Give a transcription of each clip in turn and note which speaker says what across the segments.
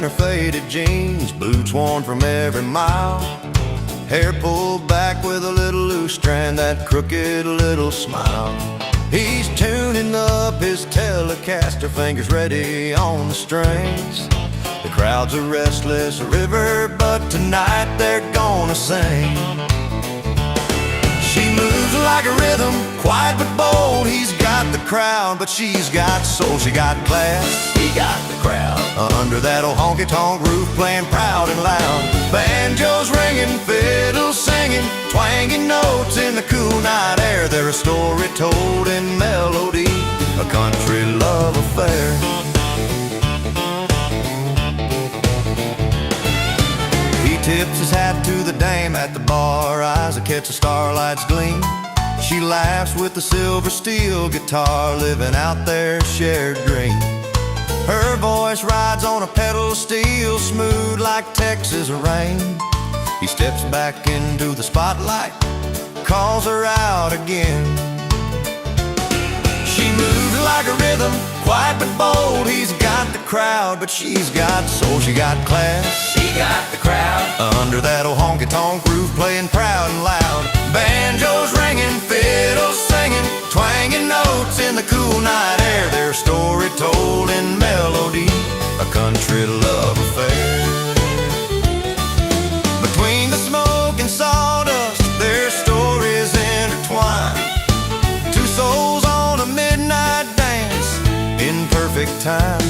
Speaker 1: her faded jeans, boots worn from every mile, hair pulled back with a little loose strand, that crooked little smile. He's tuning up his Telecaster, fingers ready on the strings. The crowd's a restless river, but tonight they're gonna sing. She moves like a rhythm, quiet but bold. He's got the crowd, but she's got soul. She got class, he got the crowd. Under that old honky-tonk roof, playing proud and loud. Banjos ringing, fiddles singing, twanging notes in the cool night air. They're a story told in melody, a country love affair. He tips his hat to the dame at the bar, eyes that catch the starlight's gleam. She laughs with the silver steel guitar, living out their shared dream. Her voice rides on a pedal steel, smooth like Texas rain. He steps back into the spotlight, calls her out again. She moves like a rhythm, quiet but bold. He's got the crowd, but she's got soul. She got class, she got the crowd. Under that old honky-tonk roof, playing proud and loud. Banjos ringing, fiddles singing, twanging notes in the cool night air. Their story told in melody, a country love affair. Between the smoke and sawdust, their stories intertwine. Two souls on a midnight dance in perfect time.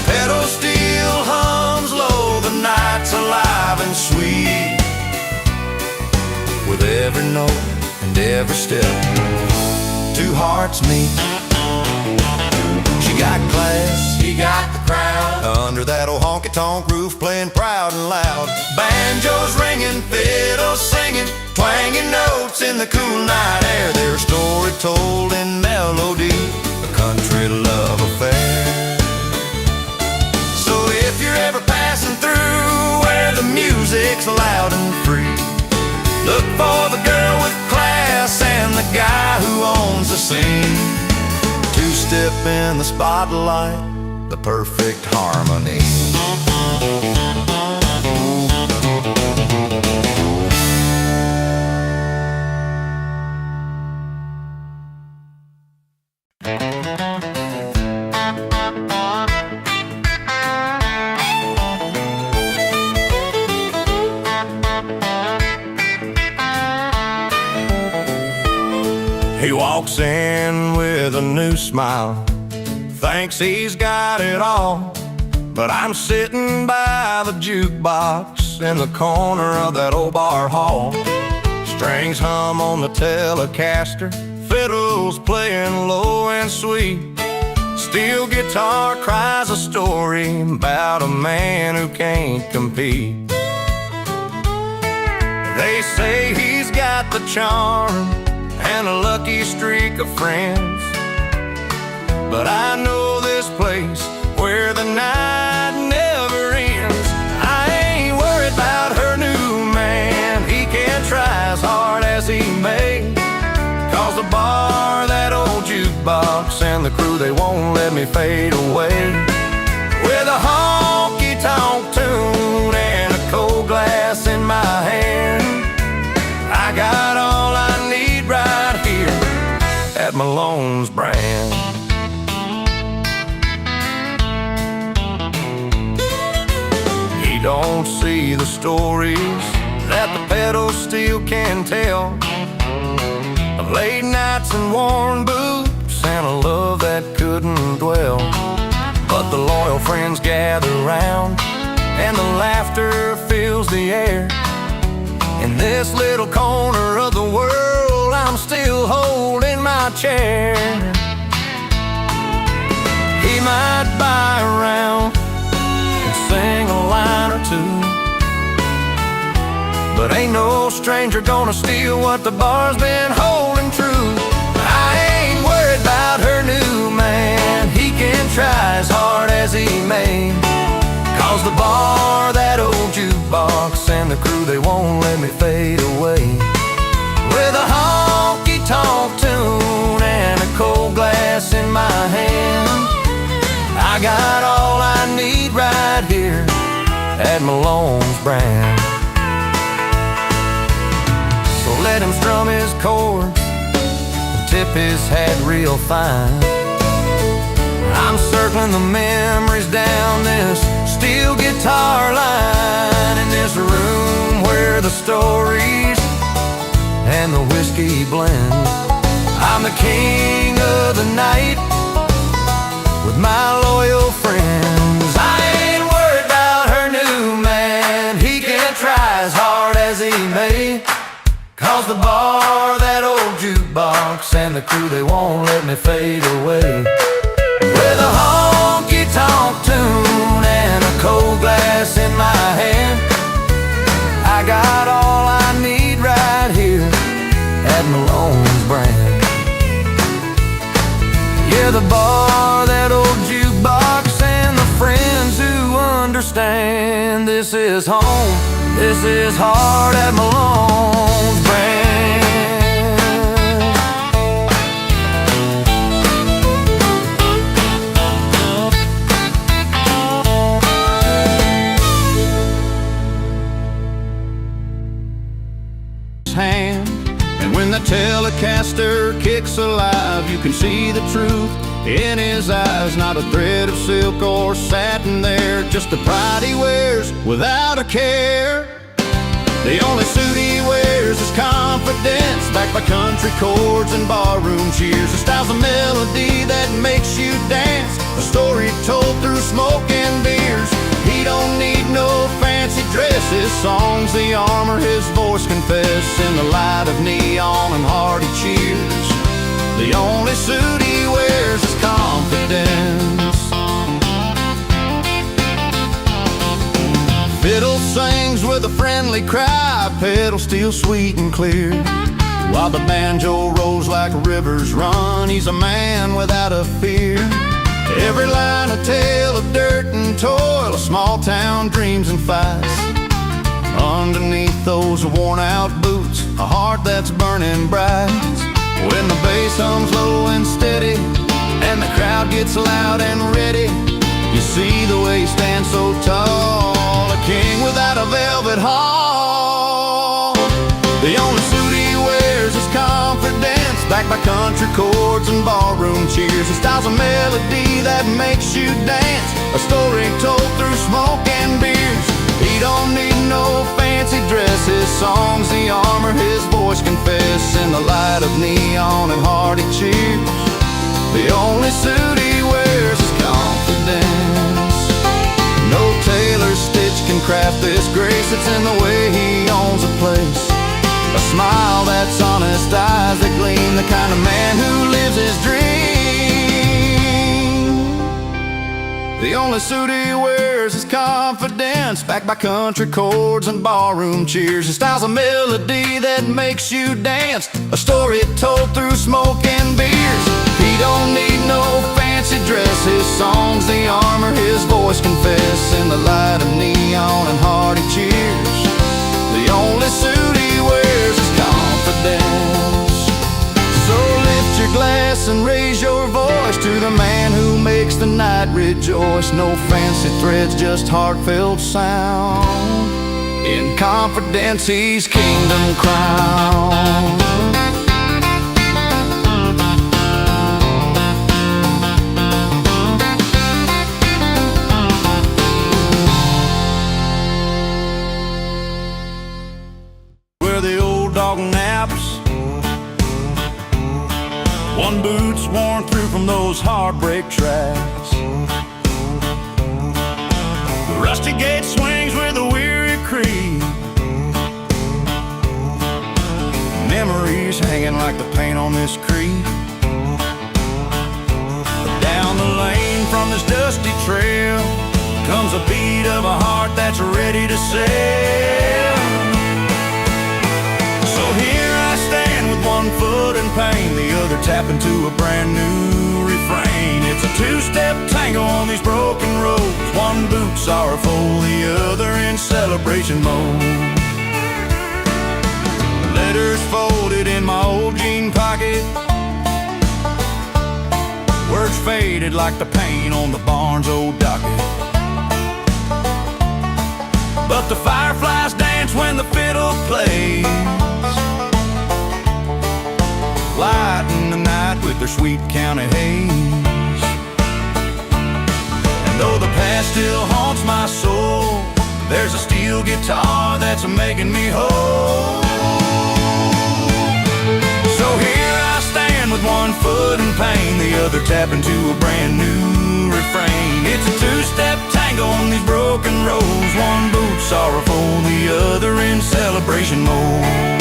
Speaker 1: Pedal steel hums low, the night's alive and sweet. With every note and every step, two hearts meet. She got class, he got the crowd. Under that old honky-tonk roof, playing proud and loud. Banjos ringing, fiddles singing, twanging notes in the cool night air. Their story told in melody, a country love affair. So if you're ever passing through where the music's loud and free, look for the girl with class and the guy who owns the scene. Two-step in the spotlight, the perfect harmony. He walks in with a new smile, thinks he's got it all. But I'm sitting by the jukebox in the corner of that old bar hall. Strings hum on the Telecaster, fiddles playing low and sweet. Steel guitar cries a story about a man who can't compete. They say he's got the charm and a lucky streak of friends, but I know this place where the night never ends. I ain't worried about her new man, he can try as hard as he may. Cause the bar, that old jukebox, and the crew, they won't let me fade away. With a honky-tonk tune and a cold glass in my hand, I got all I need right here at Malone's Brand. He don't see the stories that the pedal steel can tell, of late nights and worn boots and a love that couldn't dwell. But the loyal friends gather round and the laughter fills the air. In this little corner of the world, I'm still holding my chair. He might buy a round and sing a line or two, but ain't no stranger gonna steal what the bar's been holding true. I ain't worried about her new man, he can try as hard as he may. Cause the bar, that old jukebox, and the crew, they won't let me fade away. With a honky-tonk tune and a cold glass in my hand, I got all I need right here brand. So let him strum his chords, tip his hat real fine. I'm circling the memories down this steel guitar line, in this room where the stories and the whiskey blend. I'm the king of the night with my loyal friends. I ain't worried about her new man, he can try as hard as he may, 'cause the bar, that old jukebox, and the crew, they won't let me fade away. With a honky-tonk tune and a cold glass in my hand, I got all I need right here at Malone's brand. Yeah, the bar, that old jukebox, and the friends who understand. This is home, this is hard at Malone's brand.
Speaker 2: Hand. And when the Telecaster kicks alive, you can see the truth in his eyes. Not a thread of silk or satin there, just the pride he wears without a care. The only suit he wears is confidence, backed by country chords and barroom cheers. The style's a melody that makes you dance, a story told through smoke and beers. He don't need no fancy dress, his songs the armor his voice confess, in the light of neon and hearty cheers. The only suit he wears is confidence. Fiddle sings with a friendly cry, pedal steel sweet and clear, while the banjo rolls like rivers run. He's a man without a fear. Every line a tale of dirt and toil, small town dreams and fights. Underneath those worn out boots, a heart that's burning bright. When the bass hums low and steady, and the crowd gets loud and ready, you see the way he stands so tall, a king without a velvet hall. The only suit he wears is confidence, backed by country chords and ballroom cheers. His style's a melody that makes you dance, a story told through smoke and beers. He don't need no fancy dress, his songs the armor his voice confess, in the light of neon and hearty cheers. The only suit he wears is confidence. No tailor stitch can craft this grace, it's in the way he owns a place, a smile that's honest, eyes that gleam, the kind of man who lives his dream. The only suit he wears is confidence, backed by country chords and ballroom cheers. His style's a melody that makes you dance, a story told through smoke and beers. He don't need no fancy dress, his songs the armor his voice confess, in the light of neon and hearty cheers. The only suit he wears is confidence. So lift your glass and raise your voice to the man who makes the night rejoice. No fancy threads, just heartfelt sound. In confidence he's kingdom crowned. One boot's worn through from those heartbreak tracks. The rusty gate swings with a weary creak. Memories hanging like the paint on this creek. Down the lane from this dusty trail comes a beat of a heart that's ready to sail. So here I stand with one foot in pain, the other tapping to a brand new refrain. It's a two-step tango on these broken roads, one boot sorrowful, the other in celebration mode. Letters folded in my old jean pocket, words faded like the paint on the barn's old docket. but the fireflies dance when the fiddle plays, lighting the night with their sweet county haze. And though the past still haunts my soul, there's a steel guitar that's making me whole. So here I stand with one foot in pain, the other tapping to a brand new refrain. It's a two-step tango on these broken roads, one boot sorrowful, the other in celebration mode.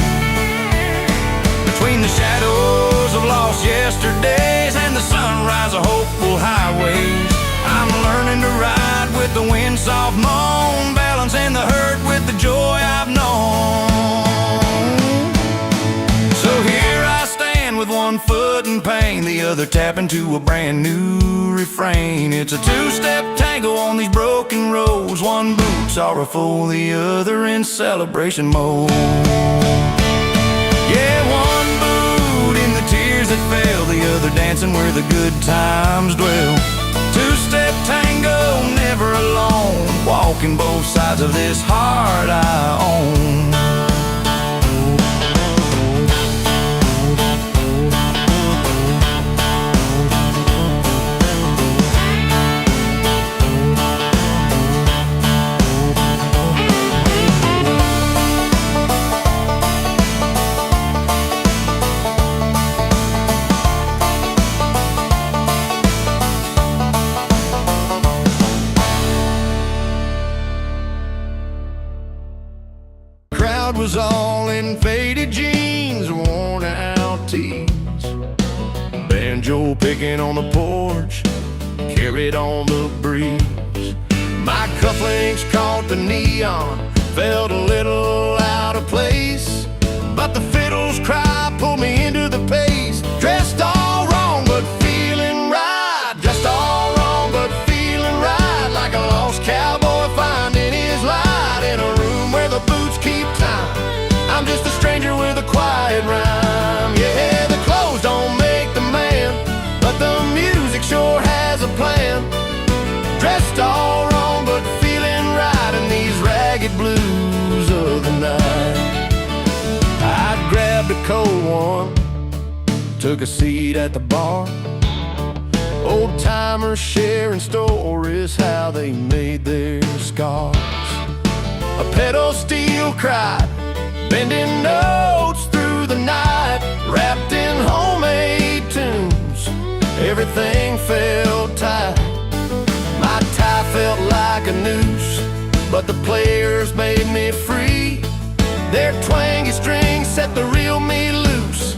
Speaker 2: Between the shadows of lost yesterdays and the sunrise of hopeful highways, I'm learning to ride with the wind's soft moan, balancing the hurt with the joy I've known. So here I stand with one foot in pain, the other tapping to a brand new refrain. It's a two-step tango on these broken roads, one boot sorrowful, the other in celebration mode. Yeah, one boot in the tears that fell, the other dancing where the good times dwell. Two-step tango, never alone, walking both sides of this heart I own. Was all in faded jeans, worn out tees, banjo picking on the porch, carried on the breeze. My cufflinks caught the neon, felt a little out of place, but the fiddle's cry pulled me into the pace. Dressed all wrong but feeling right, dressed all wrong but feeling right, like a lost cowboy finding his light in a room where the boots keep time. I'm just a stranger with a quiet rhyme. Yeah, the clothes don't make the man, but the music sure has a plan. Dressed all wrong but feeling right in these ragged blues of the night. I grabbed a cold one, took a seat at the bar. Old timers sharing stories, how they made their scars. A pedal steel cried, bending notes through the night, wrapped in homemade tunes. Everything felt tight. My tie felt like a noose, but the players made me free. Their twangy strings set the real me loose.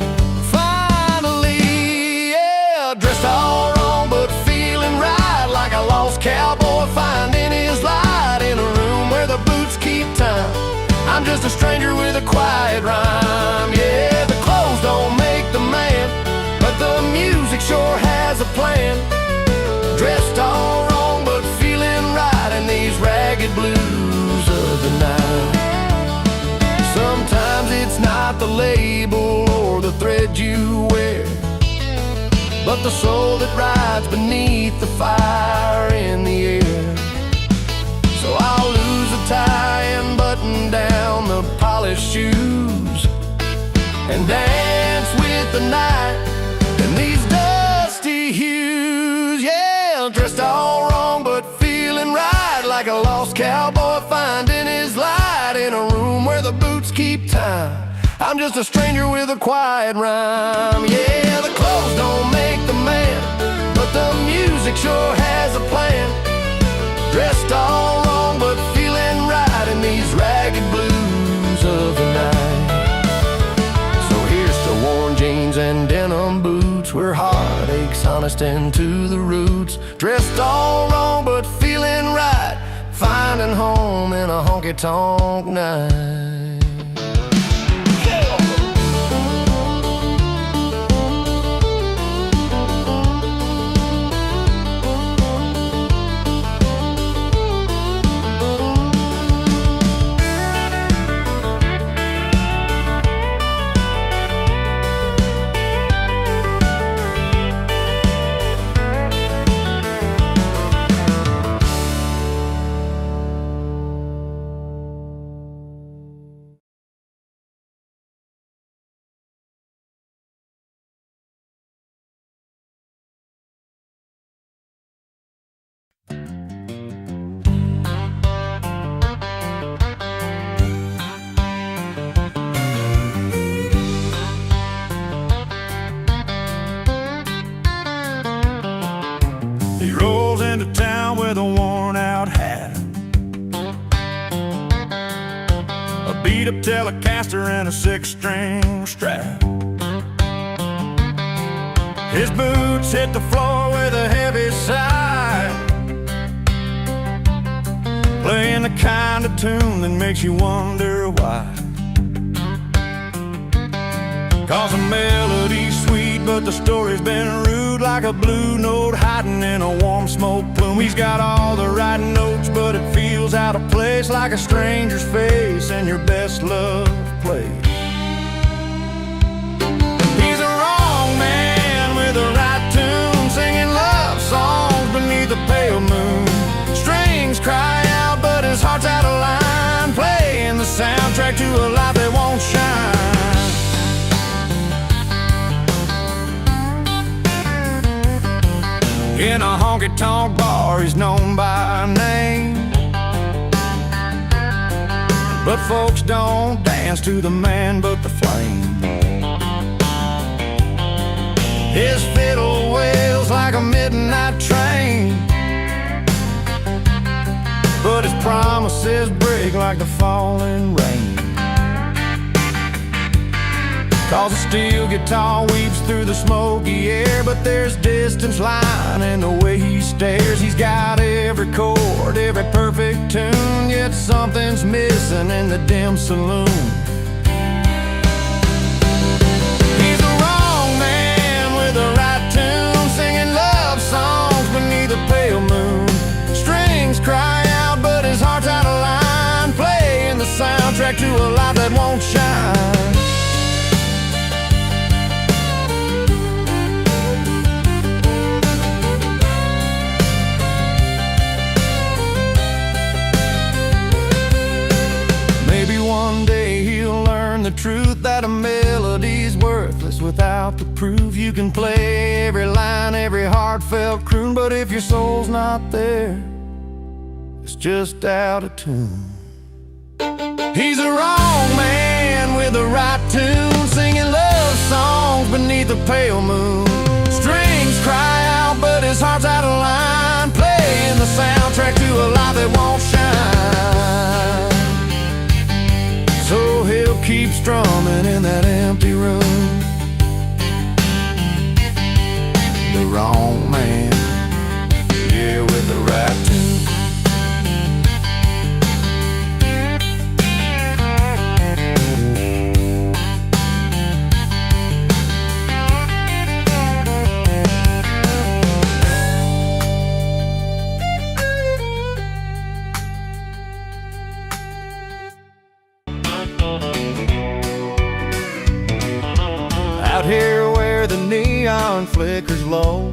Speaker 2: Finally, yeah, dressed all wrong but feeling right, like a lost cowboy finding his light in a room where the boots keep time. I'm just a stranger with a quiet rhyme. Yeah, the clothes don't make the man, but the music sure has a plan. Dressed all wrong but feeling right in these ragged blues of the night. Sometimes it's not the label or the thread you wear, but the soul that rides beneath the fire in the air. So I'll lose a tie and button down the polished shoes, and dance with the night in these dusty hues. Yeah, dressed all wrong but feeling right, like a lost cowboy finding his light in a room where the boots keep time. I'm just a stranger with a quiet rhyme. Yeah, the clothes don't make the man, but the music sure has a plan. Dressed all wrong but feeling right in these ragged blues of the night. So here's to worn jeans and denim boots, where heartache's honest and to the roots. Dressed all wrong but feeling right, finding home in a honky-tonk night. a Telecaster and a 6-string strap. His boots hit the floor with a heavy sigh, playing the kind of tune that makes you wonder why. 'Cause the melody's sweet, but the story's been rude, like a blue note hiding in a warm smoke plume. He's got all the right notes, but it feels out of place, like a stranger's face in your best love place. He's a wrong man with the right tune, singing love songs beneath a pale moon. Strings cry out, but his heart's out of line, playing the soundtrack to a life that won't shine. In a honky-tonk bar, he's known by name, but folks don't dance to the man but the flame. His fiddle wails like a midnight train, but his promises break like the falling rain. 'Cause a steel guitar weeps through the smoky air, but there's distance line in the way he stares. He's got every chord, every perfect tune, yet something's missing in the dim saloon. He's the wrong man with the right tune, singing love songs beneath a pale moon. Strings cry out, but his heart's out of line, playing the soundtrack to a life that won't shine. One day he'll learn the truth, that a melody's worthless without the proof. You can play every line, every heartfelt croon, but if your soul's not there, it's just out of tune. He's a wrong man with the right tune, singing love songs beneath a pale moon. Strings cry out, but his heart's out of line, playing the soundtrack to a life that won't shine. So he'll keep strumming in that empty room. The wrong man, yeah, with the right tune. Out here where the neon flickers low,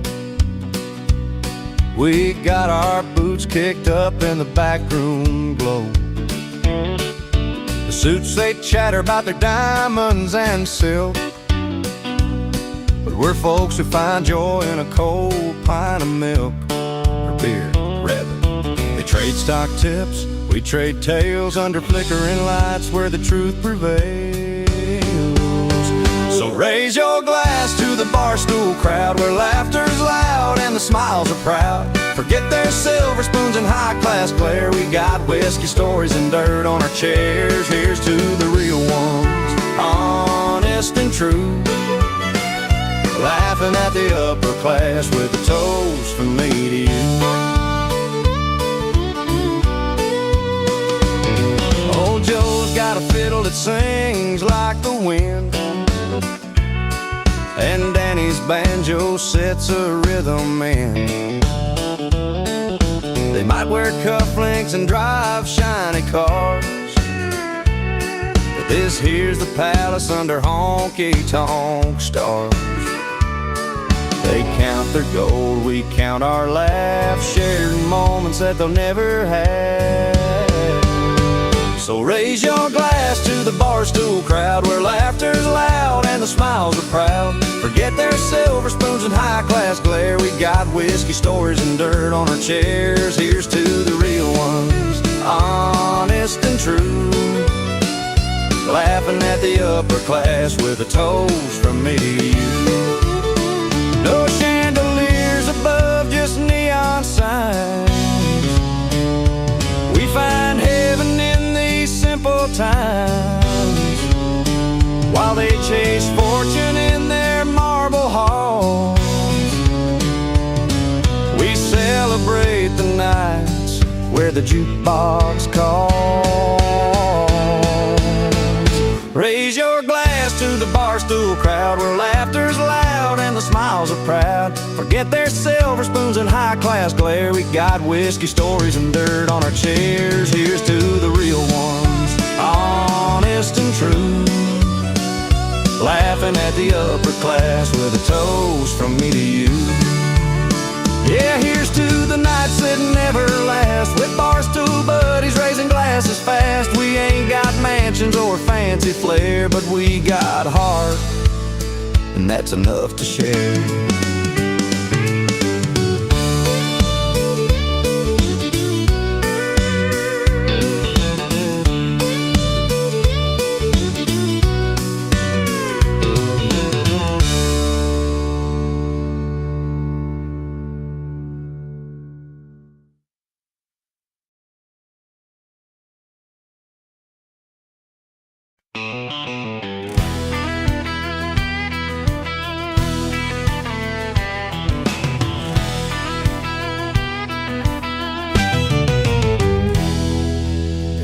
Speaker 2: we got our boots kicked up in the backroom glow. The suits, they chatter about their diamonds and silk, but we're folks who find joy in a cold pint of milk, or beer, rather. They trade stock tips, we trade tales under flickering lights where the truth prevails. So raise your glass to the barstool crowd, where laughter's loud and the smiles are proud. Forget their silver spoons and high-class glare, we got whiskey stories and dirt on our chairs. Here's to the real ones, honest and true, laughing at the upper class with a toast from me to you. Old Joe's got a fiddle that sings like the wind, and Danny's banjo sets a rhythm in. They might wear cufflinks and drive shiny cars, but this here's the palace under honky-tonk stars. They count their gold, we count our laughs, shared moments that they'll never have. So raise your glass to the barstool crowd, where laughter's loud and the smiles are proud. Forget their silver spoons and high-class glare, we got whiskey stories and dirt on our chairs. Here's to the real ones, honest and true, laughing at the upper class with a toast from me to you. No chandeliers above, just neon signs. We find heaven in these simple times. chase fortune in their marble halls. We celebrate the nights where the jukebox calls. Raise your glass to the barstool crowd, where laughter's loud and the smiles are proud. Forget their silver spoons and high-class glare. We got whiskey stories and dirt on our chairs. Here's to the real ones, honest and true, laughing at the upper class with a toast from me to you. Yeah, here's to the nights that never last, with barstool buddies raising glasses fast. We ain't got mansions or fancy flair, but we got heart, and that's enough to share.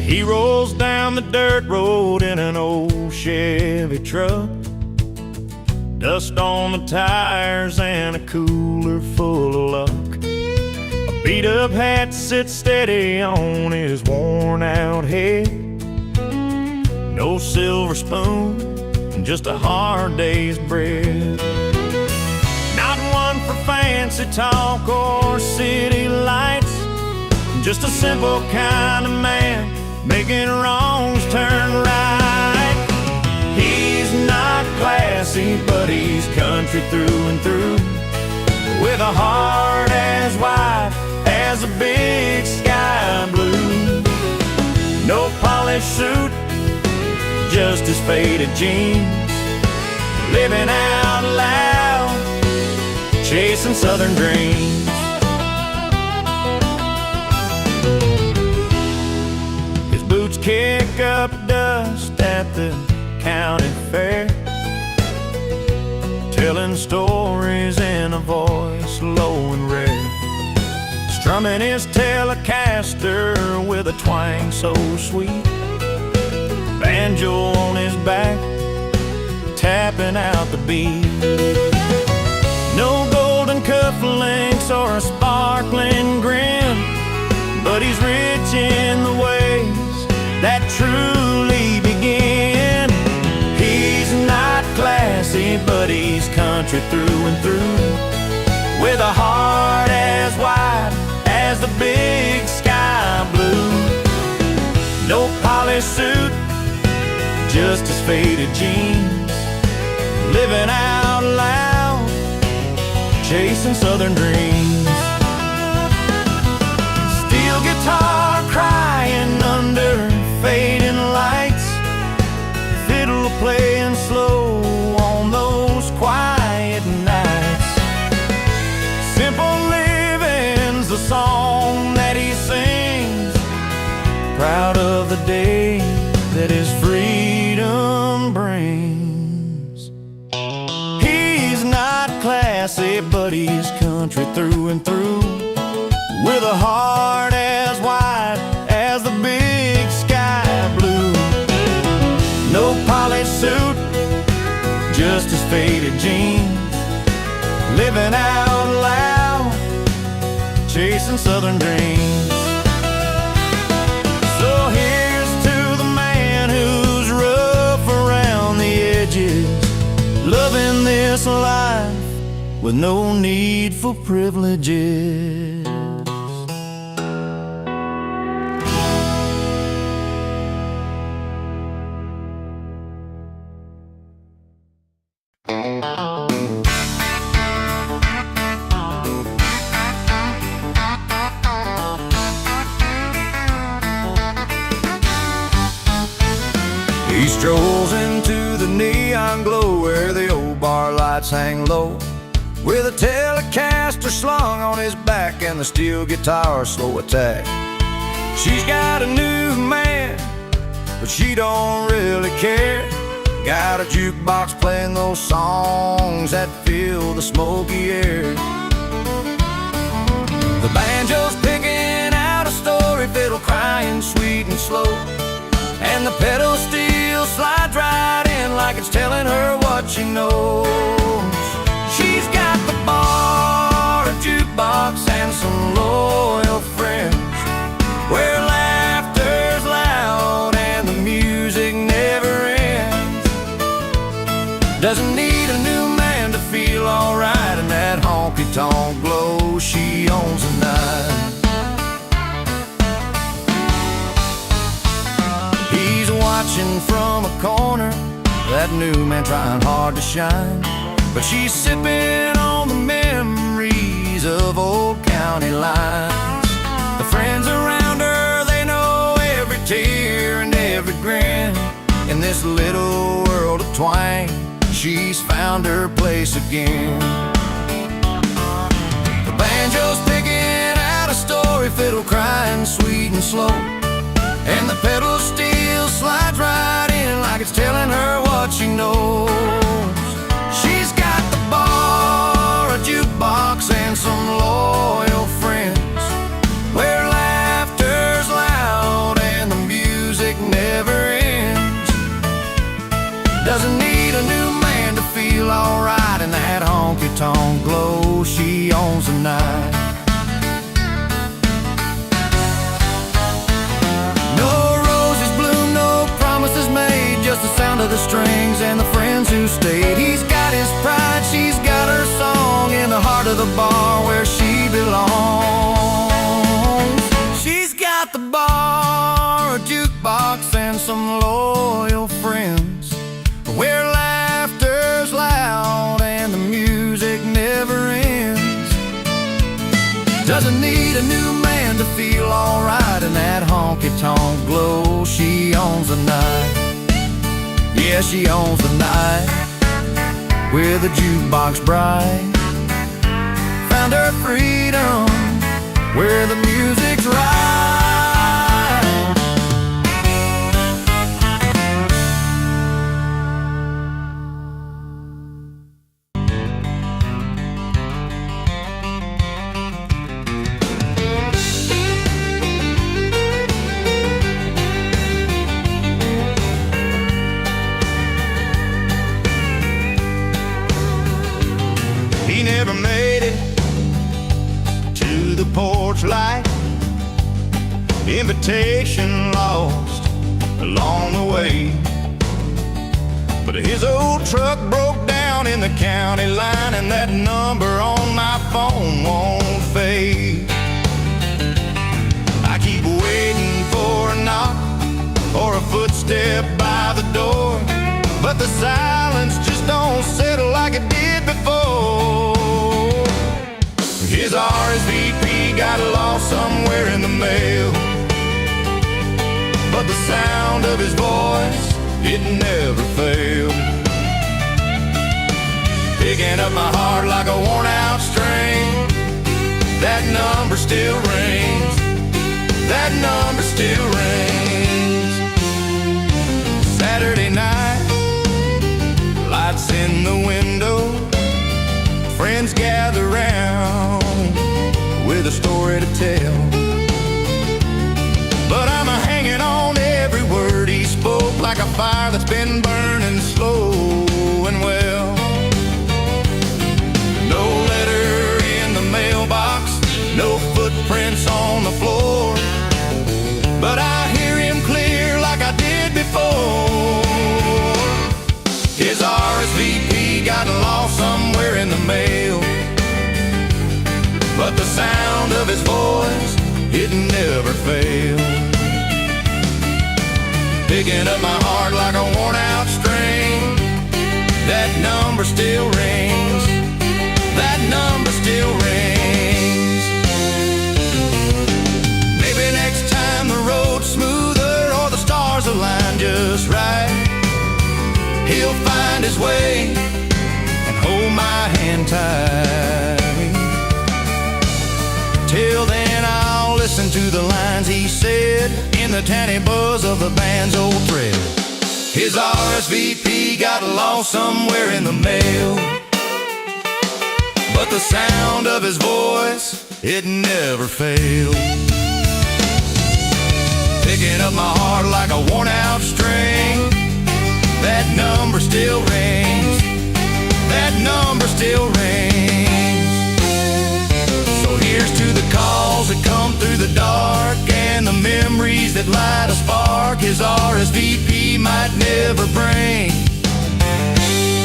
Speaker 2: He rolls down the dirt road in an old Chevy truck, dust on the tires and a cooler full of luck. A beat-up hat sits steady on his worn-out head. No silver spoon, just a hard day's bread. Not one for fancy talk or city lights, just a simple kind of man, making wrongs turn right. He's not classy, but he's country through and through, with a heart as wide as a big sky blue. No polished suit, just his faded jeans, living out loud, chasing southern dreams. Boots kick up dust at the county fair, telling stories in a voice low and rare, strumming his Telecaster with a twang so sweet, banjo on his back, tapping out the beat. No golden cufflinks or a sparkling grin, but he's rich in the ways that truly begin. He's not classy, but he's country through and through, with a heart as wide as the big sky blue. No polished suit, just his faded jeans, living out loud, chasing southern dreams. Steel guitar crying under fading lights, fiddle playing slow on those quiet nights. Simple living's the song that he sings, proud of the day that his freedom brings. He's not classy, but he's country through and through, with a heart as wide as the big sky blue. No polished suit, just his faded jeans, living out loud, chasing southern dreams. So here's to the man who's rough around the edges, loving this life with no need for privileges. He strolls into the neon glow where the old bar lights hang low, with a Telecaster slung on his back and the steel guitar slow attack. She's got a new man, but she don't really care. Got a jukebox playing those songs that fill the smoky air. The banjo's picking out a story, fiddle crying sweet and slow, and the pedal steel slides right in like it's telling her what she knows. She's got the bar, a jukebox, and some loyal friends where laughter's loud and the music never ends. Doesn't need a new man to feel alright in that honky-tonk glow. She owns the night. He's watching from a corner, that new man trying hard to shine, but she's sipping on the memories of old county lines. The friends around her, they know every tear and every grin. In this little world of twang, she's found her place again. The banjo's picking out a story, fiddle crying sweet and slow, and the pedal steel slides right in like it's telling her what she knows. She's got the bar, a jukebox, and some loyal friends where laughter's loud and the music never ends. Doesn't need a new man to feel alright in that honky-tonk glow. She owns the night. Just the sound of the strings and the friends who stayed. He's got his pride, she's got her song in the heart of the bar where she belongs. She's got the bar, a jukebox, and some loyal friends where laughter's loud and the music never ends. Doesn't need a new man to feel alright in that honky-tonk glow. She owns the night. Yeah, she owns the night. With a jukebox bride, found her freedom where the music's right. He never made it to the porch light, invitation lost along the way, but his old truck broke down in the county line, and that number on my phone won't fade. I keep waiting for a knock or a footstep by the door, but the silence just don't settle like it did before. His RSVP got lost somewhere in the mail, but the sound of his voice, it never failed. Picking up my heart like a worn out string, that number still rings, that number still rings. Saturday night, lights in the window, friends gather round with a story to tell, but I'm hanging on every word he spoke like a fire that's been burning slow and well. No letter in the mailbox, no footprints on the floor, but I hear him clear like I did before. His RSVP got lost somewhere in the mail, but the sound of his voice, it never failed. Picking up my heart like a worn out string, that number still rings, that number still rings. Maybe next time the road's smoother or the stars align just right, he'll find his way and hold my hand tight. Till then I'll listen to the lines he said in the tanny buzz of the band's old thread.
Speaker 1: His RSVP got lost somewhere in the mail, but the sound of his voice, it never failed, picking up my heart like a worn-out string. That number still rings. That number still rings. So here's to the calls that come through the dark and the memories that light a spark. His RSVP might never bring,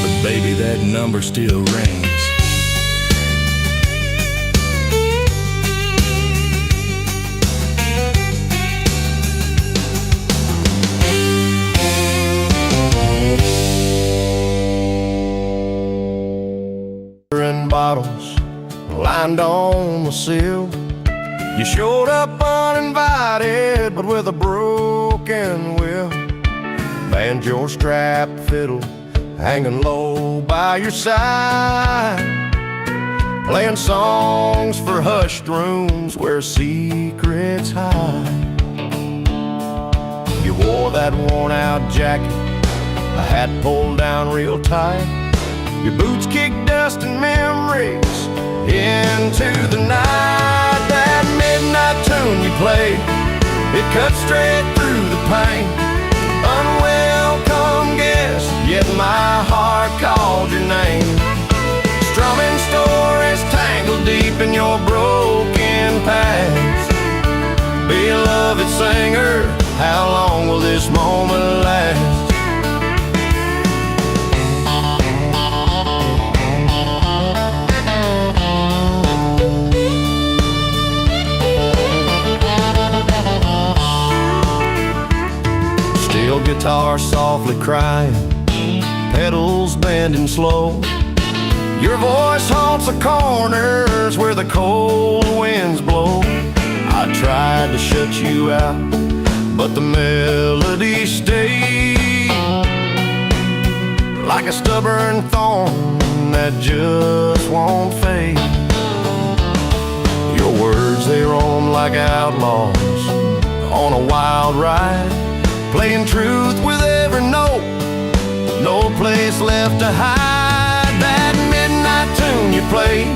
Speaker 1: but baby, that number still rings.
Speaker 2: Bottles lined on the sill. You showed up uninvited, but with a broken will. Banjo strap fiddle hanging low by your side, playing songs for hushed rooms where secrets hide. You wore that worn-out jacket, a hat pulled down real tight. Your boots kicked dust and memories into the night. That midnight tune you played, it cut straight through the pain. Unwelcome guest, yet my heart called your name. Strumming stories tangled deep in your broken past. Beloved singer, how long will this moment last? Guitar softly crying, pedals bending slow. Your voice haunts the corners where the cold winds blow. I tried to shut you out, but the melody stayed, like a stubborn thorn that just won't fade. Your words, they roam like outlaws on a wild ride, playing truth with every note, no place left to hide. That midnight tune you played,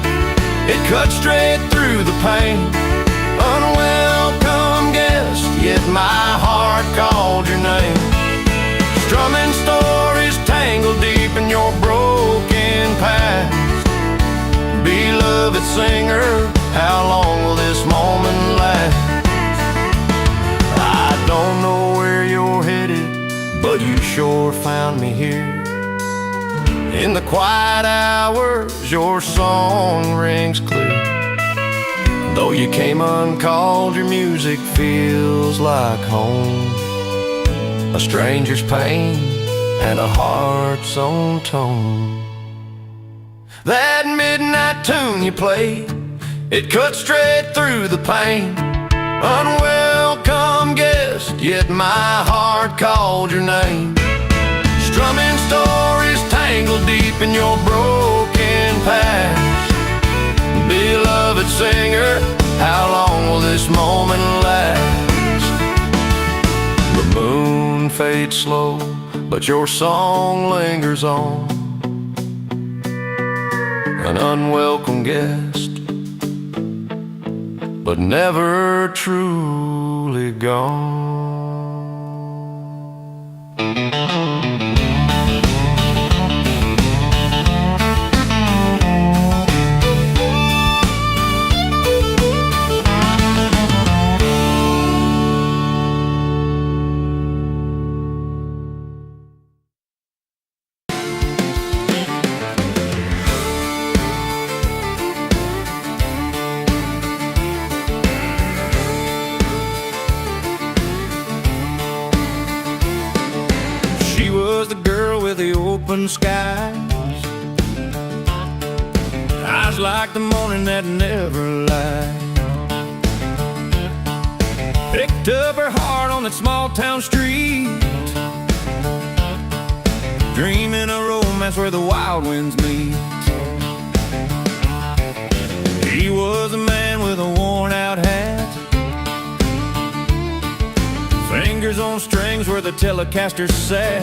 Speaker 2: it cut straight through the pain. Unwelcome guest, yet my heart called your name. Strumming stories tangled deep in your broken past. Beloved singer, how long will this moment last? I don't know where you're headed, but you sure found me here. In the quiet hours, your song rings clear. Though you came uncalled, your music feels like home. A stranger's pain and a heart's own tone. That midnight tune you played, it cut straight through the pain. Unwelcome guest, yet my heart called your name. Strumming stories tangled deep in your broken past. Beloved singer, how long will this moment last? The moon fades slow, but your song lingers on. An unwelcome guest, but never truly gone. Open skies, eyes like the morning that never lies. Picked up her heart on that small town street, dreaming a romance where the wild winds meet. He was a man with a worn out hat, Fingers on strings where the Telecaster sat,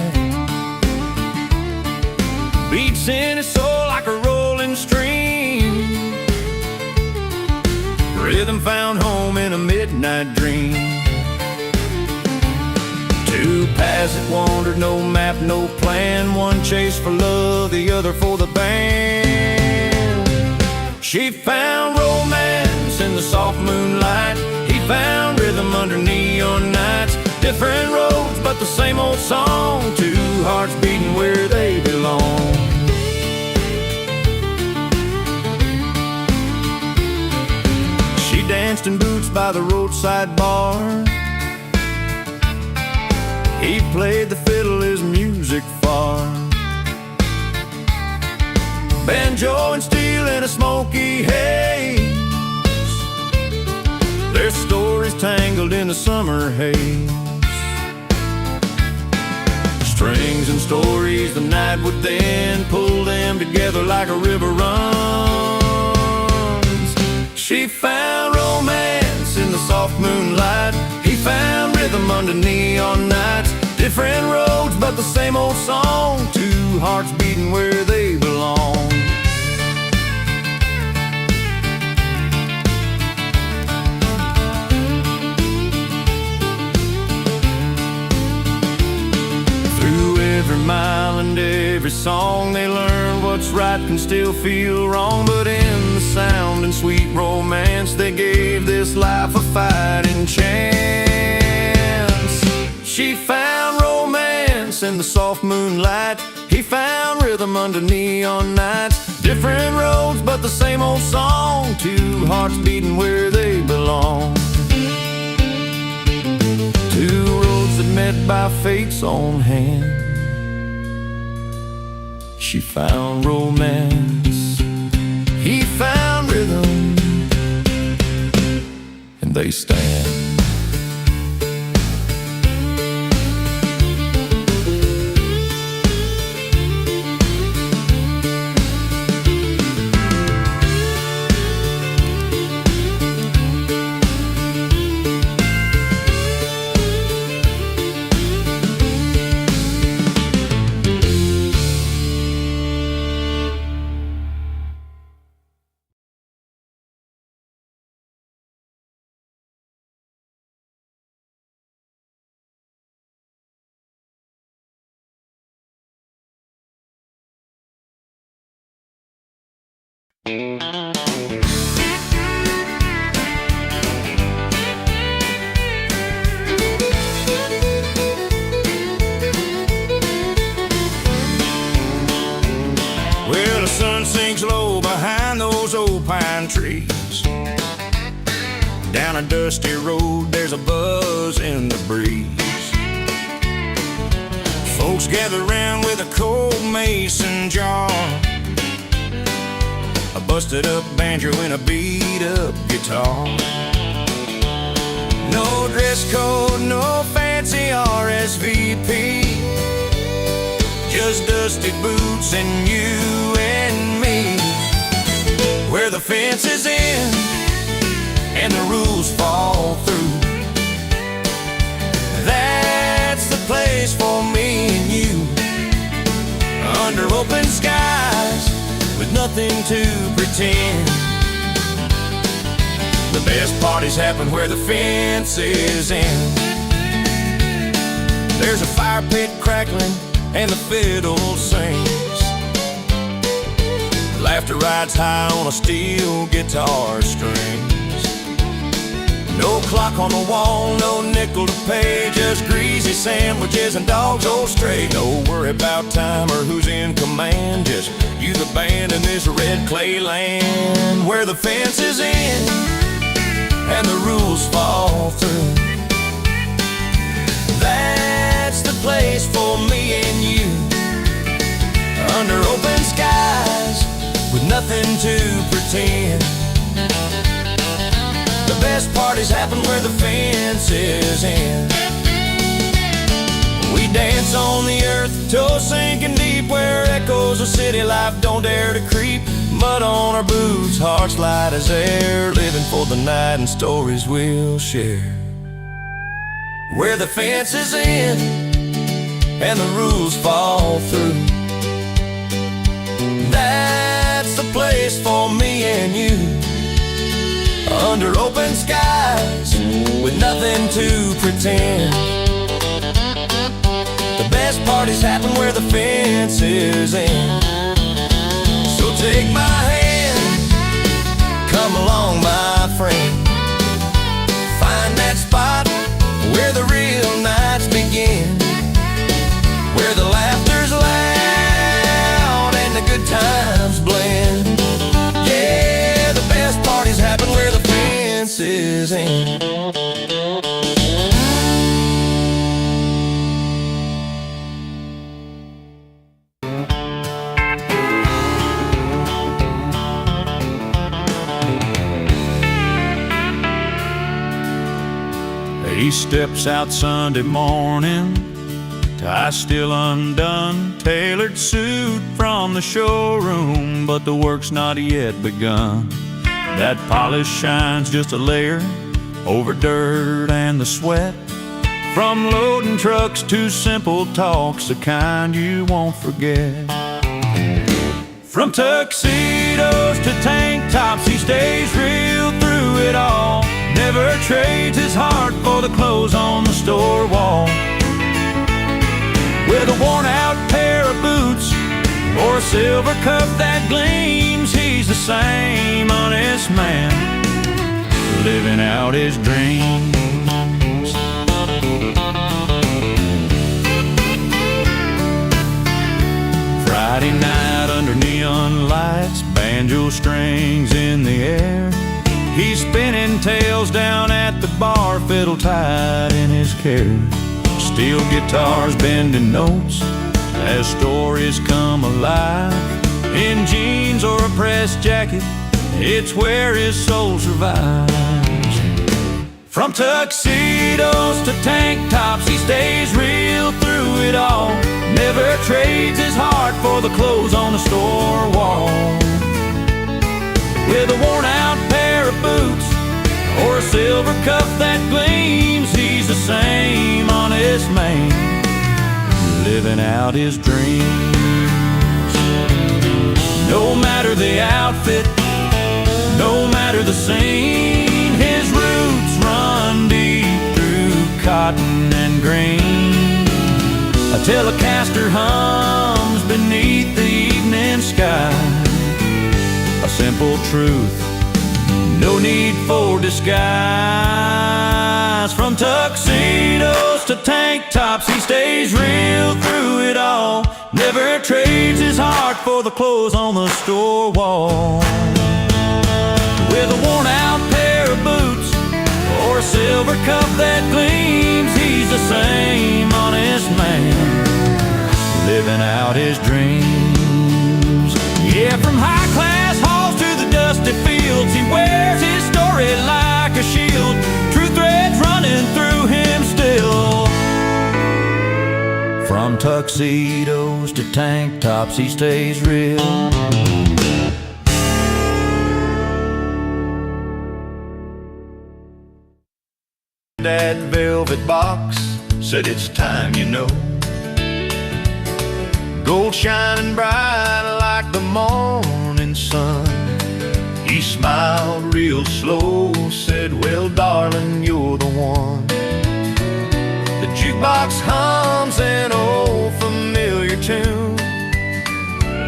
Speaker 2: beats in his soul like a rolling stream. Rhythm found home in a midnight dream. Two paths that wandered, no map, no plan. One chased for love, the other for the band. She found romance in the soft moonlight. He found rhythm under neon nights. Different roads, but the same old song. Two hearts beating where they belong. She danced in boots by the roadside bar. He played the fiddle, his music far. Banjo and steel in a smoky haze. Their stories tangled in the summer haze. Strings and stories the night would then pull them together like a river runs. She found romance in the soft moonlight. He found rhythm under neon nights. Different roads but the same old song. Two hearts beating where they belong. Every mile and every song they learn what's right can still feel wrong. But in the sound and sweet romance they gave this life a fighting chance. She found romance in the soft moonlight. He found rhythm under neon nights. Different roads but the same old song. Two hearts beating where they belong. Two roads that met by fate's own hand. She found romance, he found rhythm, and they stand. Well, the sun sinks low behind those old pine trees. Down a dusty road, there's a buzz in the breeze. Folks gather round with a cold mason jar, a busted up banjo and a beat up guitar. No dress code, no fancy RSVP, just dusty boots and you and me. Where the fence is in and the rules fall through, that's the place for me and you. Under open skies with nothing to pretend. The best parties happen where the fence is in. There's a fire pit crackling and the fiddle sings. Laughter rides high on a steel guitar strings. No clock on the wall, no nickel to pay, just greasy sandwiches and dogs all stray. No worry about time or who's in command, just you, the band, and this red clay land. Where the fence is in and the rules fall through, that's the place for me and you. Under open skies with nothing to pretend. The best parties happen where the fence is in. We dance on the earth, toes sinking deep, where echoes of city life don't dare to creep. Mud on our boots, hearts light as air, living for the night and stories we'll share.
Speaker 1: where the fences end and the rules fall through. That's the place for me and you, under open skies with nothing to pretend. The best parties happen where the fences end. So take my hand, come along my friend, find that spot where the real nights begin, where the laughter's loud and the good times blend. Yeah, the best parties happen where the fences end.
Speaker 2: He steps out Sunday morning, tie still undone, tailored suit from the showroom, but the work's not yet begun. That polish shines just a layer over dirt and the sweat, from loading trucks to simple talks, the kind you won't forget. From tuxedos to tank tops, he stays real through it all. Never trades his heart for the clothes on the store wall. With a worn-out pair of boots or a silver cup that gleams, he's the same honest man, living out his dreams. Friday night under neon lights, banjo strings in the air, he's spinning tales down at the bar, fiddle tied in his care. Steel guitars bending notes as stories come alive. In jeans or a pressed jacket, it's where his soul survives. From tuxedos to tank tops, he stays real through it all. Never trades his heart for the clothes on the store wall. With a worn-out pair of boots or a silver cup that gleams, he's the same honest man, living out his dreams. No matter the outfit, no matter the scene, his roots run deep through cotton and green. A Telecaster hums beneath the evening sky, a simple truth, no need for disguise. From tuxedos to tank tops, he stays real through it all. Never trades his heart for the clothes on the store wall. With a worn-out pair of boots or a silver cup that gleams, he's the same honest man, living out his dreams. Yeah, from high-class halls to the dusty fields, he wears his story like a shield. True threads running through him still. From tuxedos to tank tops, he stays real. That velvet box said it's time, you know. Gold shining bright like the morning sun. He smiled real slow, said, well, darling, you're the one. The jukebox hums an old familiar tune,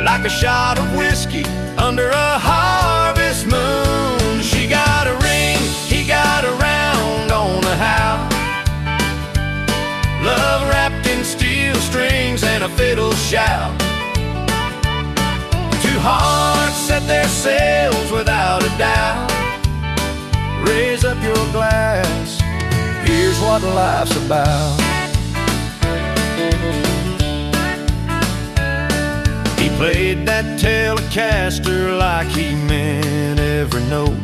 Speaker 2: like a shot of whiskey under a harvest moon. She got a ring, he got a round on a house, love wrapped in steel strings and a fiddle shout. Two hearts set their sails without a doubt. Raise up your glass, here's what life's about. He played that Telecaster like he meant every note.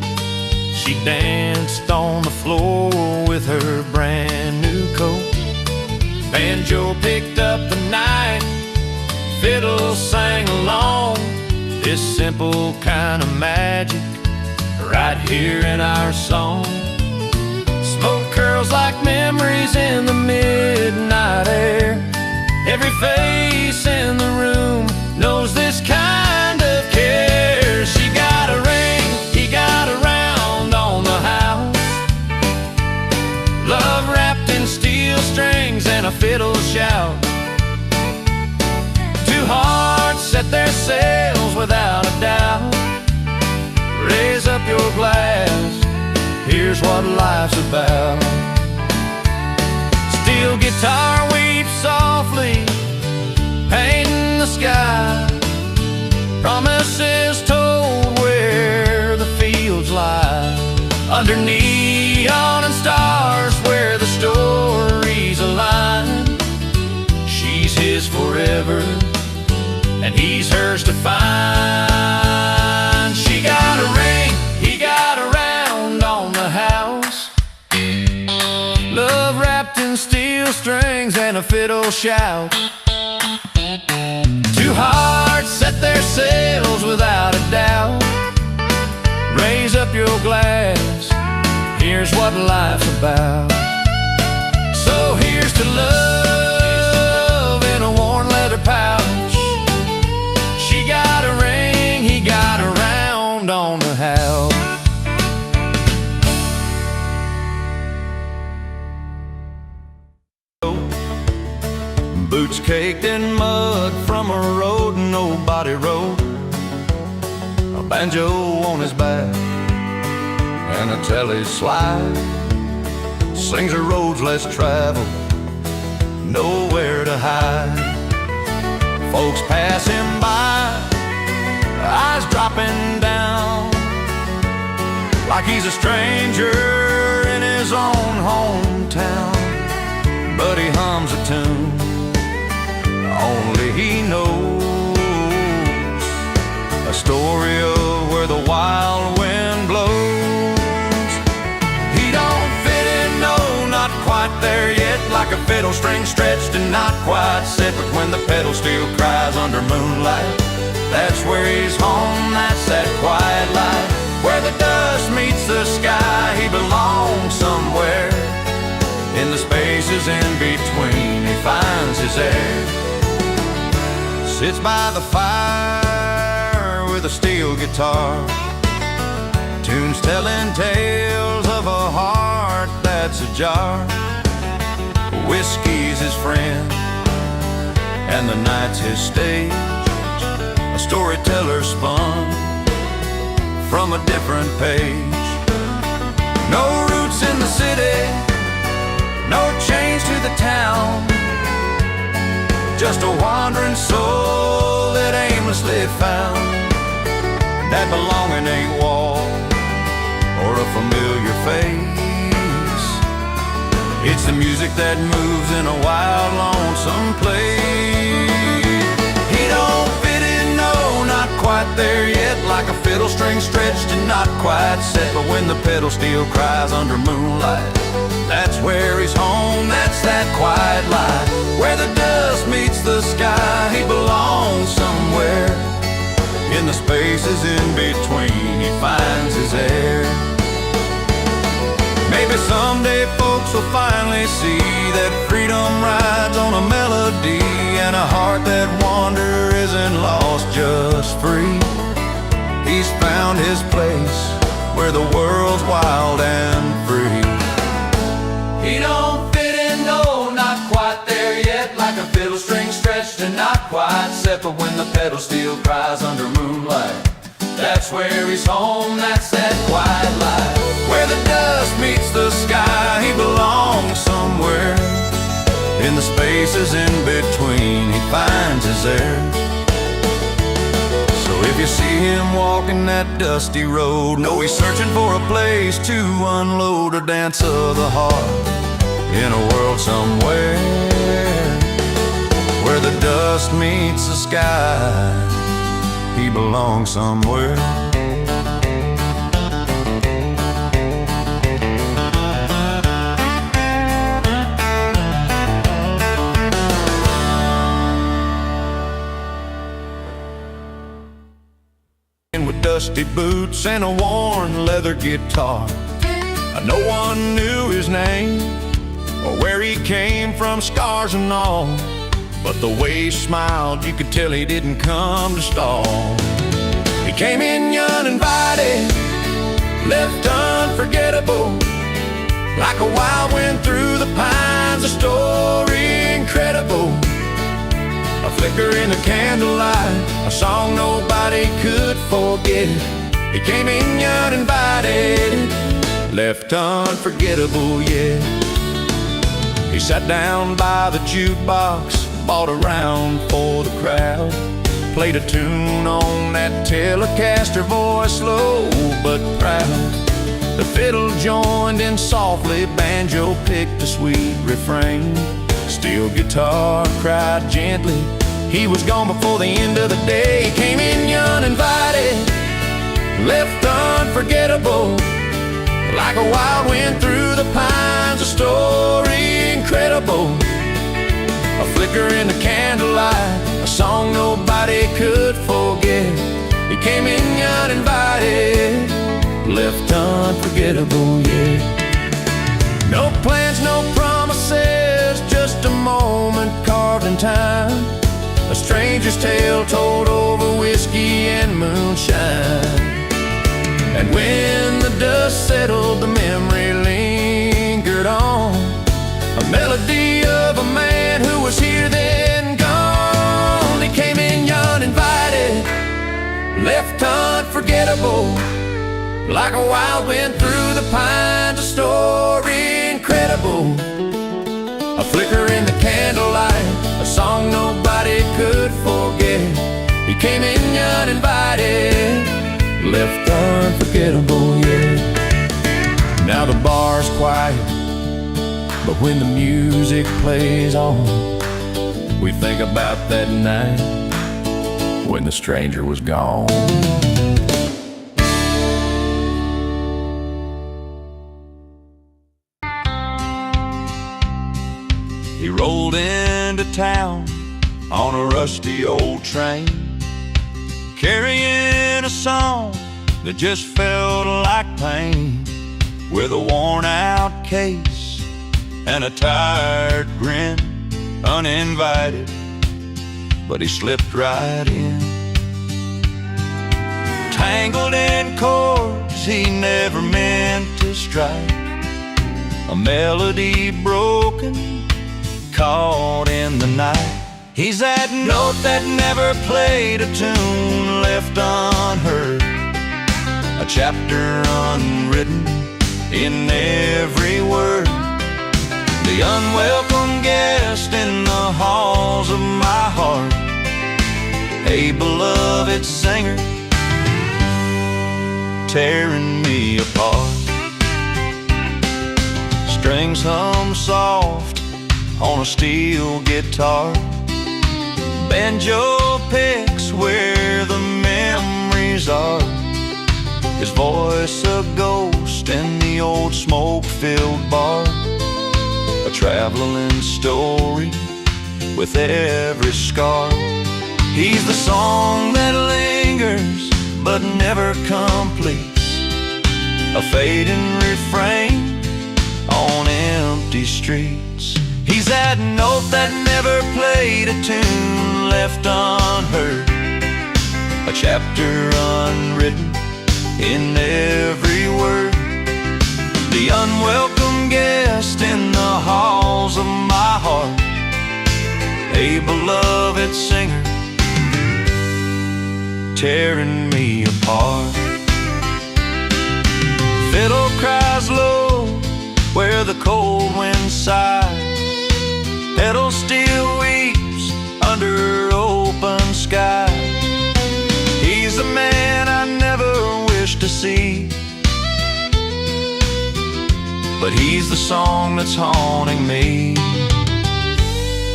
Speaker 2: She danced on the floor with her brand new coat. Banjo picked up the night, fiddle sang along. This simple kind of magic right here in our song. Smoke curled girls like memories in the midnight air. Every face in the room knows this kind of care. She got a ring, he got a round on the house. Love wrapped in steel strings and a fiddle shout. Two hearts set their sails without a doubt. Raise up your glass, here's what life's about. Steel guitar weeps softly, painting the sky. Promises told where the fields lie. Under neon and stars where the stories align. She's his forever, and he's hers to find. She got a ring, he got a round on the house. Love wrapped in steel strings and a fiddle shout. Two hearts set their sails without a doubt. Raise up your glass, here's what life's about. So here's to love in a worn leather pouch. She got a ring, he got a round on the house. Boots caked in mud from a road nobody rode. A banjo on his back and a telly slide. Sings of roads less traveled, nowhere to hide. Folks pass him by, eyes dropping down, like he's a stranger in his own hometown. But he hums a tune only he knows, a story of where the wild wind blows. He don't fit in, no, not quite there yet, like a fiddle string stretched and not quite set. But when the pedal steel cries under moonlight, that's where he's home, that's that quiet light. Where the dust meets the sky, he belongs somewhere. In the spaces in between, he finds his air. Sits by the fire with a steel guitar, tunes telling tales of a heart that's ajar. Whiskey's his friend and the night's his stage, a storyteller spun from a different page. No roots in the city, no chains to the town, just a wandering soul that aimlessly found. That belonging ain't wall or a familiar face. It's the music that moves in a wild, lonesome place. He don't fit in, no, not quite there yet, like a fiddle string stretched and not quite set. But when the pedal steel cries under moonlight, that's where he's home, that's that quiet light. Where the dust meets the sky, he belongs somewhere. In the spaces in between, he finds his air. Maybe someday folks will finally see that freedom rides on a melody, and a heart that wanders isn't lost, just free. He's found his place where the world's wild and free. He don't fit in, no, not quite there yet, like a fiddle string stretched and not quite set. But when the pedal steel cries under moonlight, that's where he's home, that's that quiet light. Where the dust meets the sky, he belongs somewhere. In the spaces in between, he finds his air. So if you see him walking that dusty road, know he's searching for a place to unload a dance of the heart in a world somewhere where the dust meets the sky. He belongs somewhere. With dusty boots and a worn leather guitar, no one knew his name. from scars and all, but the way he smiled, you could tell he didn't come to stall. He came in uninvited, left unforgettable, like a wild wind through the pines, a story incredible. A flicker in the candlelight, a song nobody could forget. He came in uninvited, left unforgettable, yeah. He sat down by the jukebox, bought a round for the crowd, played a tune on that Telecaster voice, slow but proud. The fiddle joined in softly, banjo picked a sweet refrain. Steel guitar cried gently, he was gone before the end of the day. He came in uninvited, left unforgettable, like a wild wind through the pines, a story incredible. A flicker in the candlelight, a song nobody could forget. He came in uninvited, left unforgettable, yeah. No plans, no promises, just a moment carved in time. A stranger's tale told over whiskey and moonshine. And when the dust settled, the memory lingered on, a melody of a man who was here then gone. He came in uninvited, left unforgettable, like a wild wind through the pines, a story incredible. A flicker in the candlelight, a song nobody could forget. He came in uninvited, left unforgettable, yeah. Now the bar's quiet, but when the music plays on, we think about that night when the stranger was gone. He rolled into town on a rusty old train, carrying a song that just felt like pain, with a worn-out case and a tired grin. Uninvited, but he slipped right in, tangled in chords he never meant to strike, a melody broken, caught in the night. He's that note that never played, a tune left unheard, a chapter unwritten in every word, the unwelcome guest in the halls of my heart, a beloved singer tearing me apart. Strings hum soft on a steel guitar, banjo picks where the memories are, his voice a ghost in the old smoke-filled bar, a traveling story with every scar. He's the song that lingers but never completes, a fading refrain on empty streets. He's that note that never played, a tune left unheard, a chapter unwritten in every word, the unwelcome guest in the halls of my heart, a beloved singer tearing me apart. Fiddle cries low where the cold wind sighs, pedal still weeps under open sky. He's the man I never wished to see, but he's the song that's haunting me.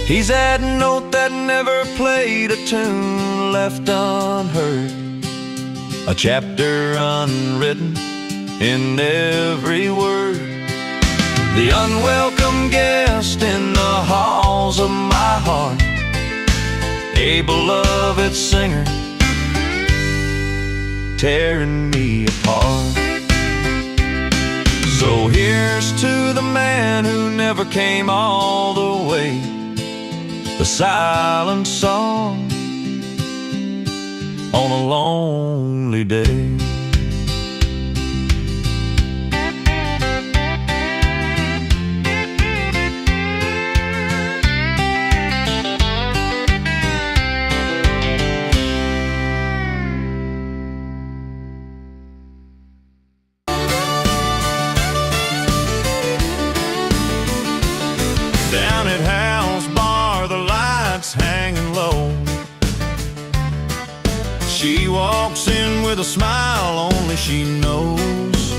Speaker 2: He's that note that never played, a tune left unheard, a chapter unwritten in every word, the unwelcome guest in the halls of my heart, a beloved singer tearing me apart. So here's to the man who never came all the way,
Speaker 3: fate, the silent song on a lonely day.
Speaker 2: Down at Hal's bar, the lights hanging low. She walks in with a smile only she knows,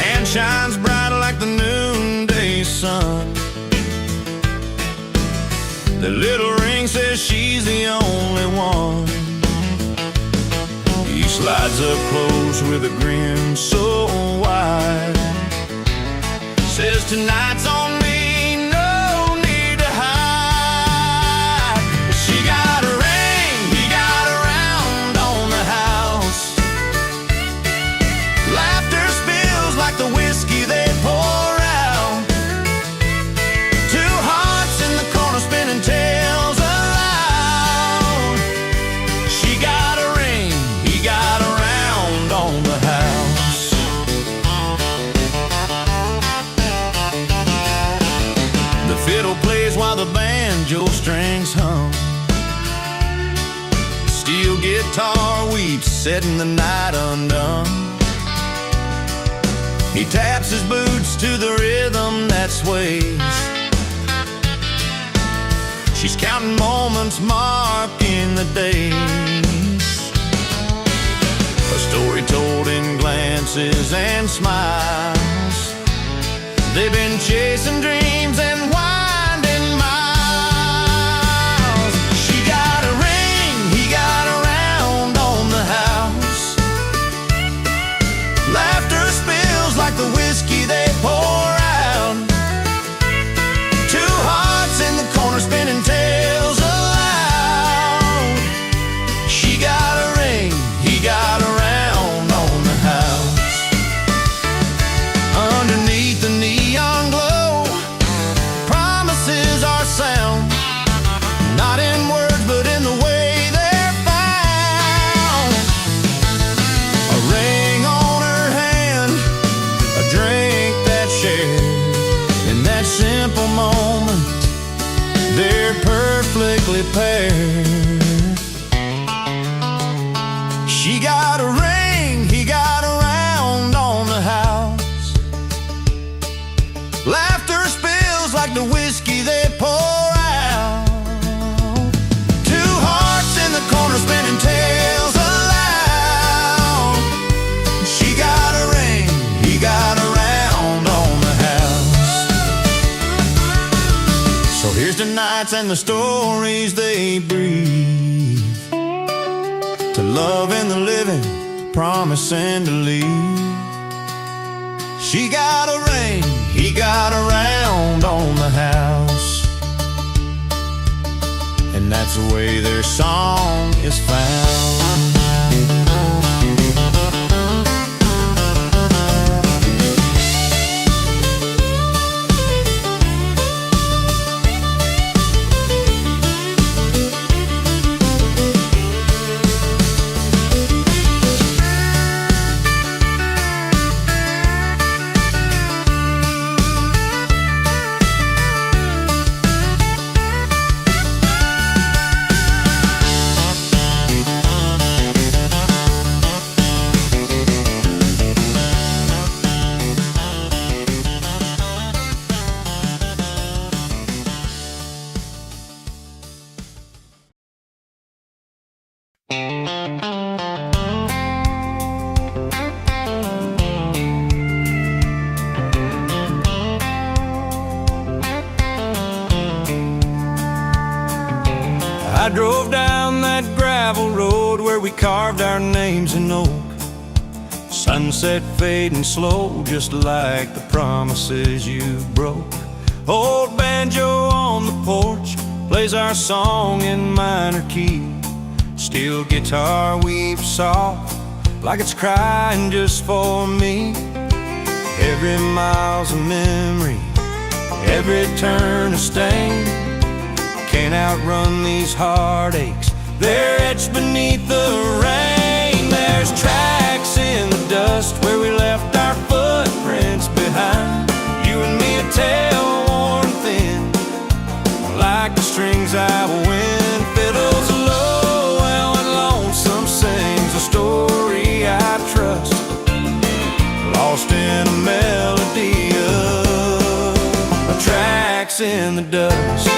Speaker 2: and shines bright like the noonday sun. The little ring says she's the only one. He slides up close with a grin so wide, says tonight's on me, no need to hide. She got a ring, he got a round on the house. Laughter spills like the whiskey they pour out. Two hearts in the corner spinning tales aloud. She got a ring, he got a round on the house. The fiddle plays while the banjo strings hum. Steel guitar weeps, setting the night undone. He taps his boots to the rhythm that sways. She's counting moments, marking the days. A story told in glances and smiles. They've been chasing dreams and winding miles. She got a ring, he got a round on the house. Laughter spills like the whiskey they pour out. Two hearts in the corner spinning tales aloud. She got a ring, he got a round on the house. Underneath the neon glow, promises are sound, not in words but in the way they're found. A ring on her hand, a drink that's shared. In that simple moment, they're perfectly paired. She got a ring, he got a round on the house. Laughter spills like the whiskey they pour out. Two hearts in the corner spinning tales aloud. She got a ring, he got a round on the house. So here's the nights and the stories they breathe, to love in the living, promising to leave. She got a ring, he got a round on the house, and that's the way their song is found. I drove down that gravel road where we carved our names in oak. Sunset fading slow, just like the promises you broke. Old banjo on the porch plays our song in minor key. Steel guitar weeps soft, like it's crying just for me. Every mile's a memory every turn a stain. Can't outrun these heartaches, they're etched beneath the rain. There's tracks in the dust where we left our footprints behind. You and me, a tale worn thin, like the strings out of wind. Fiddles low and lonesome sings a story I trust, lost in a melody of tracks in the dust.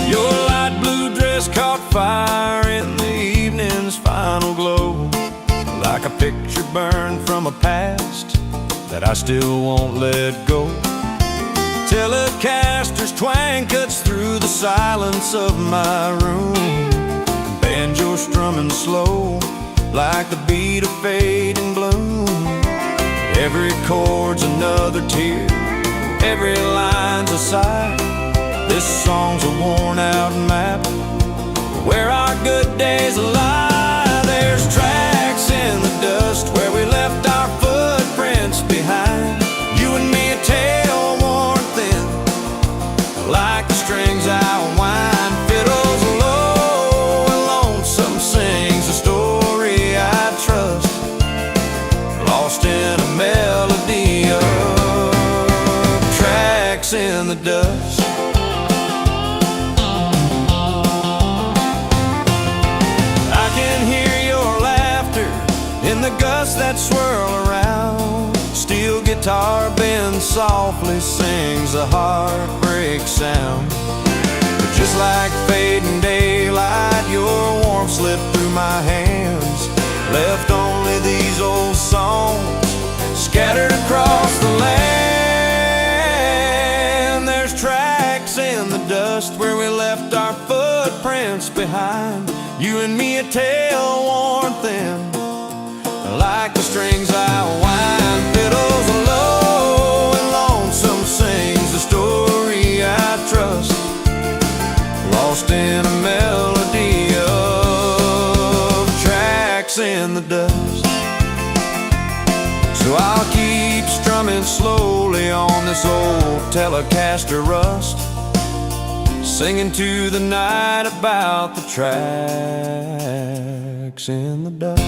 Speaker 2: Your light blue dress caught fire in the evening's final glow, like a picture burned from a past that I still won't let go. Telecaster's twang cuts through the silence of my room, banjo strumming slow like the beat of fading bloom. Every chord's another tear, every line's a sigh. This song's a worn-out map where our good days lie. There's tracks in the dust where we left our footprints behind. You and me, a tale worn thin, like the strings I wind. Fiddles low and lonesome sings a story I trust, lost in a melody of tracks in the dust. In the gusts that swirl around, steel guitar bends softly, sings a heartbreak sound. But just like fading daylight, your warmth slipped through my hands, left only these old songs scattered across the land. There's tracks in the dust where we left our footprints behind. You and me, a tale worn thin, like the strings I wind. Fiddles low and lonesome sings the story I trust, lost in a melody of tracks in the dust. So I'll keep strumming slowly on this old Telecaster rust, singing to the night about the tracks in the dust.